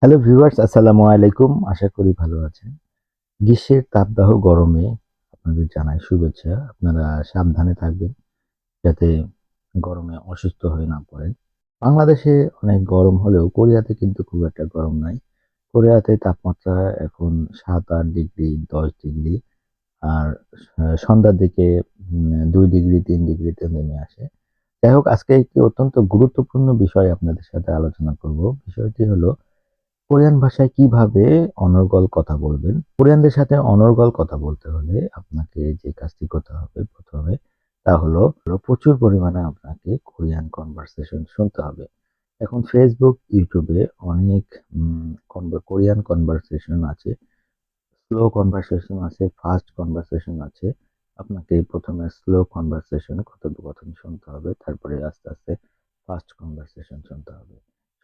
Hello viewers, আসসালামু আলাইকুম। আশা করি ভালো আছেন। গ্রীষ্মের তাপদাহ গরমে আপনাদের জানাই শুভেচ্ছা। আপনারা সাবধানে থাকবেন যাতে গরমে অসুস্থ হয়ে না পড়েন। বাংলাদেশে অনেক গরম হলেও কোরিয়াতে কিন্তু খুব একটা গরম নাই। কোরিয়াতে তাপমাত্রা এখন ৭-৮ ডিগ্রি, ১০ ডিগ্রি আর সন্ধ্যার দিকে ২ ডিগ্রি ৩ ডিগ্রিতে নেমে আসে। যাই হোক, আজকে একটি অত্যন্ত গুরুত্বপূর্ণ বিষয় আপনাদের সাথে আলোচনা করব। বিষয়টি হলো কোরিয়ান ভাষায় কিভাবে অনর্গল কথা বলবেন? কোরিয়ানদের সাথে অনর্গল কথা বলতে হলে আপনাকে যে কাজটি করতে হবে ১ম এ তা হলো প্রচুর পরিমাণে আপনাকে কোরিয়ান কনভারসেশন শুনতে হবে। এখন Facebook, YouTube এ অনেক কোরিয়ান কনভারসেশন আছে। স্লো কনভারসেশন আছে, ফাস্ট কনভারসেশন আছে। আপনাকে ১ম এ স্লো কনভারসেশন কথোপকথন শুনতে হবে। তারপরে আস্তে, আস্তে ফাস্ট কনভারসেশন শুনতে হবে।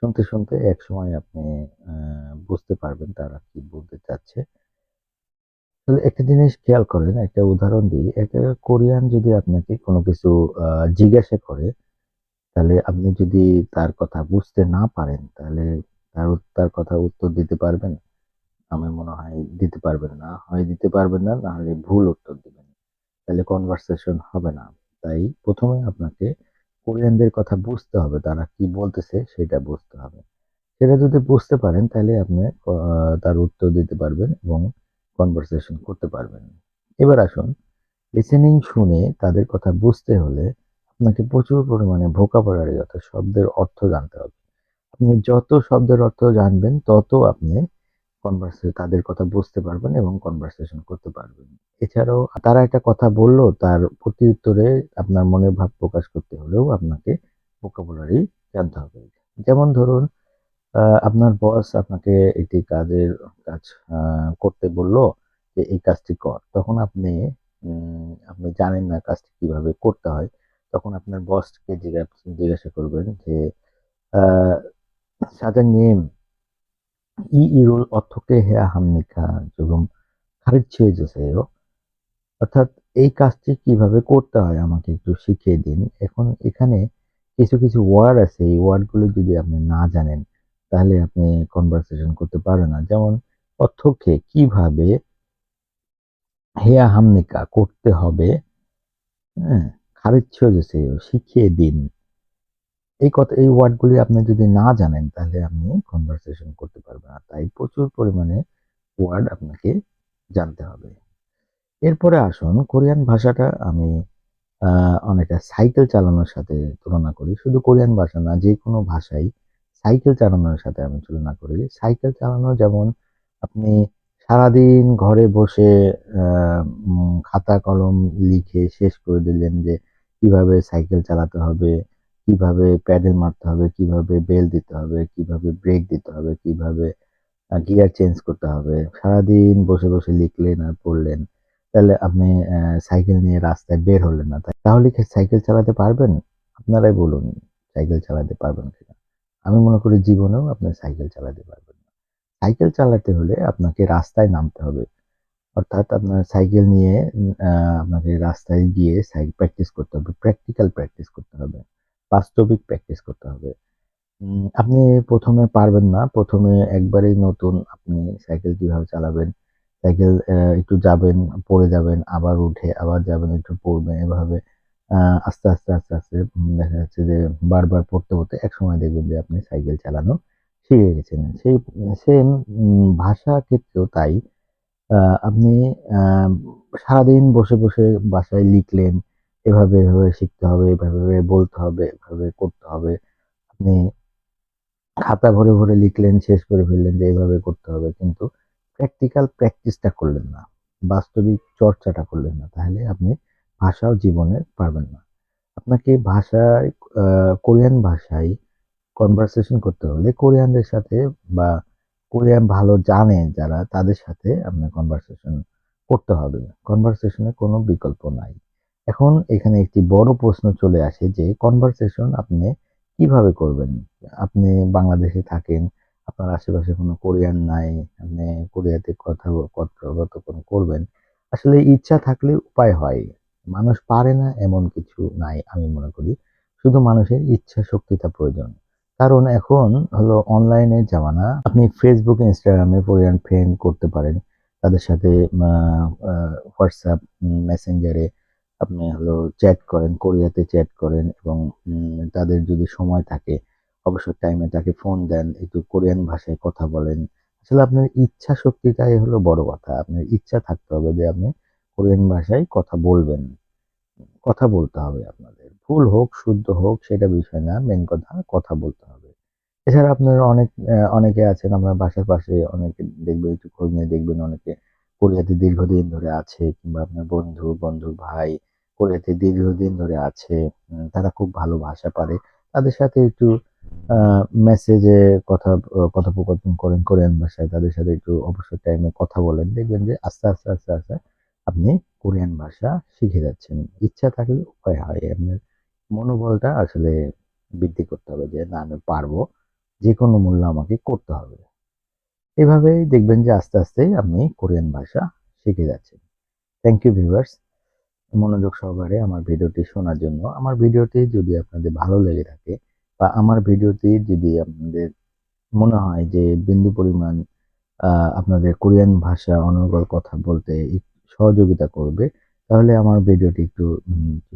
শুনতে, শুনতে একসময় আপনি আ বুঝতে পারবেন তারা কি বলতে চাচ্ছে। তো একটা জিনিস খেয়াল করেন, একটা উদাহরণ দিই। একটা কোরিয়ান যদি আপনাকে কোনো কিছু আ জিজ্ঞাসা করে, তাহলে আপনি যদি তার কথা বুঝতে না পারেন, তাহলে তার কথা উত্তর দিতে পারবেন? আমার মনে হয় দিতে পারবেন না। হয় দিতে পারবেন না, না হলে ভুল উত্তর দিবেন। তাহলে কনভারসেশন হবে না। তাই ১ম এ আপনাকে কোরিয়ানদের কথা বুঝতে হবে। তারা কি বলতেছে সেটা বুঝতে হবে। সেটা যদি বুঝতে পারেন তাহলে আপনি তার উত্তর দিতে পারবেন এবং কনভারসেশন করতে পারবেন। এবার আসুন, লিসেনিং শুনে তাদের কথা বুঝতে হলে আপনাকে প্রচুর পরিমাণে ভোকাবুলারি অর্থাৎ শব্দের অর্থ জানতে হবে। আপনি যত শব্দের অর্থ জানবেন তত আপনি তাদের কথা বুঝতে পারবেন এবং কনভারসেশন করতে পারবেন। এছাড়াও তারা একটা কথা বলল, তার প্রত্যুত্তরে আপনার মনের ভাব প্রকাশ করতে হলেও আপনাকে ভোকাবুলারি জানতে হবে। যেমন ধরুন, আপনার বস আপনাকে একটি কাজ আ করতে বলল যে, "এই কাজটি কর।" তখন আপনি জানেন না কাজটি কিভাবে করতে হয়। তখন আপনার বসকে জিজ্ঞাসা করবেন যে, আ "사장님, 이 일을 어떻게 해야 합니까? 조금 가르쳐 주세요." অর্থাৎ এই কাজটি কিভাবে করতে হয় আমাকে একটু শিখিয়ে দিন। এখন এখানে কিছু, কিছু ওয়ার্ড আছে, এই ওয়ার্ড গুলো যদি আপনি না জানেন তাহলে আপনি কনভারসেশন করতে পারবেন না। যেমন অর্থকে কিভাবে হেয়া হামনিকা করতে হবে, হ্যাঁ? 가르쳐 주세요 শিখিয়ে দিন। এই ওয়ার্ড গুলি আপনি যদি না জানেন তাহলে আপনি কনভারসেশন করতে পারবেন না। তাই প্রচুর পরিমাণে ওয়ার্ড আপনাকে জানতে হবে। এরপরে আসুন, কোরিয়ান ভাষাটা আমি আ অনেকটা সাইকেল চালানোর সাথে তুলনা করি। শুধু কোরিয়ান ভাষা না, যেকোনো ভাষাই সাইকেল চালানোর সাথে আমি তুলনা করি। সাইকেল চালানো যেমন আপনি সারাদিন ঘরে বসে আ খাতা কলম লিখে শেষ করে দিলেন যে কিভাবে সাইকেল চালাতে হবে, কিভাবে প্যাডেল মারতে হবে, কিভাবে বেল দিতে হবে, কিভাবে ব্রেক দিতে হবে, কিভাবে গিয়ার চেঞ্জ করতে হবে। সারাদিন বসে, বসে লিখলেন আর পড়লেন। তাহলে আপনি সাইকেল নিয়ে রাস্তায় বের হলেন না। তাহলে কি সাইকেল চালাতে পারবেন? আপনারাই বলুন, সাইকেল চালাতে পারবেন কিনা? আমি মনে করি জীবনেও আপনি সাইকেল চালাতে পারবেন না। সাইকেল চালাতে হলে আপনাকে রাস্তায় নামতে হবে। অর্থাৎ আপনার সাইকেল নিয়ে আপনাকে রাস্তায় গিয়ে প্র্যাকটিস করতে হবে। প্র্যাকটিক্যাল প্র্যাকটিস করতে হবে। বাস্তবিক প্র্যাকটিস করতে হবে। আপনি ১ম এ পারবেন না। ১ম এ একবারেই নতুন আপনি সাইকেল কিভাবে চালাবেন? সাইকেল একটু যাবেন, পড়ে যাবেন, আবার উঠে আবার যাবেন, একটু পড়বেন। এভাবে আ আস্তে, আস্তে, আস্তে, আস্তে দেখা যাচ্ছে যে বারবার পড়তে, পড়তে একসময় দেখবেন যে আপনি সাইকেল চালানো শিখে গেছেন। সেই সেম ভাষা ক্ষেত্রেও তাই। আ আপনি আ সারাদিন বসে, বসে বাসায় লিখলেন। এভাবে, এভাবে শিখতে হবে, এভাবে, এভাবে বলতে হবে, এভাবে করতে হবে। আপনি খাতা ভরে, ভরে লিখলেন, শেষ করে ফেললেন যে এভাবে করতে হবে। কিন্তু প্র্যাকটিক্যাল প্র্যাকটিসটা করলেন না। বাস্তবিক চর্চাটা করলেন না। তাহলে আপনি ভাষাও জীবনে পারবেন না। আপনাকে ভাষায় আ কোরিয়ান ভাষায় কনভারসেশন করতে হলে কোরিয়ানদের সাথে বা কোরিয়ান ভালো জানে যারা তাদের সাথে আপনার কনভারসেশন করতে হবে। কনভারসেশন এর কোনো বিকল্প নাই। এখন এখানে একটি বড় প্রশ্ন চলে আসে যে কনভারসেশন আপনি কিভাবে করবেন? আপনি বাংলাদেশে থাকেন, আপনার আশেপাশে কোনো কোরিয়ান নাই, আপনি কোরিয়াতে কথোপকথন করবেন। আসলে ইচ্ছা থাকলে উপায় হয়। মানুষ পারে না এমন কিছু নাই আমি মনে করি। শুধু মানুষের ইচ্ছা শক্তিটা প্রয়োজন। কারণ এখন হলো অনলাইনের জামানা। আপনি ফেসবুক, ইনস্টাগ্রামে কোরিয়ান ফ্রেন্ড করতে পারেন। তাদের সাথে আ আ হোয়াটসঅ্যাপ, মেসেঞ্জারে আপনি হলো চ্যাট করেন, কোরিয়াতে চ্যাট করেন এবং তাদের যদি সময় থাকে অবসর টাইমে তাকে ফোন দেন, একটু কোরিয়ান ভাষায় কথা বলেন। আসলে আপনার ইচ্ছা শক্তিটাই হলো বড় কথা। আপনার ইচ্ছা থাকতে হবে যে আপনি কোরিয়ান ভাষায় কথা বলবেন। কথা বলতে হবে আপনাদের। ভুল হোক, শুদ্ধ হোক সেটা বিষয় না। মেইন কথা কথা বলতে হবে। এছাড়া আপনার অনেকে আছেন আপনার বাসার পাশে অনেকে দেখবেন একটু খোঁজ নিয়ে দেখবেন অনেকে কোরিয়াতে দীর্ঘদিন ধরে আছে কিংবা আপনার বন্ধু, বন্ধুর ভাই কোরিয়াতে দীর্ঘদিন ধরে আছে। তারা খুব ভালো ভাষা পারে। তাদের সাথে একটু আ মেসেজে কথোপকথন করেন কোরিয়ান ভাষায়। তাদের সাথে একটু অবসর টাইমে কথা বলেন। দেখবেন যে আস্তে আস্তে আপনি কোরিয়ান ভাষা শিখে যাচ্ছেন। ইচ্ছা থাকলে উপায় হয়। আপনার মনোবলটা আসলে বৃদ্ধি করতে হবে যে, "না আমি পারবো। যেকোনো মূল্যে আমাকে করতে হবে।" এভাবেই দেখবেন যে আস্তে আস্তে আপনি কোরিয়ান ভাষা শিখে যাচ্ছেন। থ্যাংক ইউ ভিউয়ার্স মনোযোগ সহকারে আমার ভিডিওটি শোনার জন্য। আমার ভিডিওটি যদি আপনাদের ভালো লেগে থাকে বা আমার ভিডিওটি যদি আপনাদের মনে হয় যে বিন্দু পরিমাণ আ আপনাদের কোরিয়ান ভাষা অনর্গল কথা বলতে সহযোগিতা করবে, তাহলে আমার ভিডিওটি একটু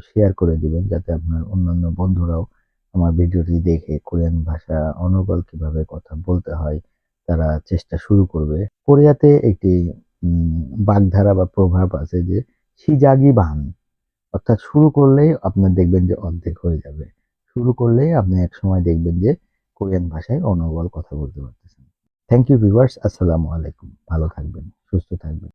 শেয়ার করে দিবেন যাতে আপনার অন্যান্য বন্ধুরাও আমার ভিডিওটি দেখে কোরিয়ান ভাষা অনর্গল কিভাবে কথা বলতে হয় তারা চেষ্টা শুরু করবে। কোরিয়াতে একটি বাগধারা বা প্রভাব আছে যে "সিজাগি বান" অর্থাৎ শুরু করলেই আপনার দেখবেন যে অর্ধেক হয়ে যাবে। শুরু করলেই আপনি একসময় দেখবেন যে কোরিয়ান ভাষায় অনর্গল কথা বলতে পারতেছেন। Thank you viewers. আসসালামু আলাইকুম। ভালো থাকবেন, সুস্থ থাকবেন।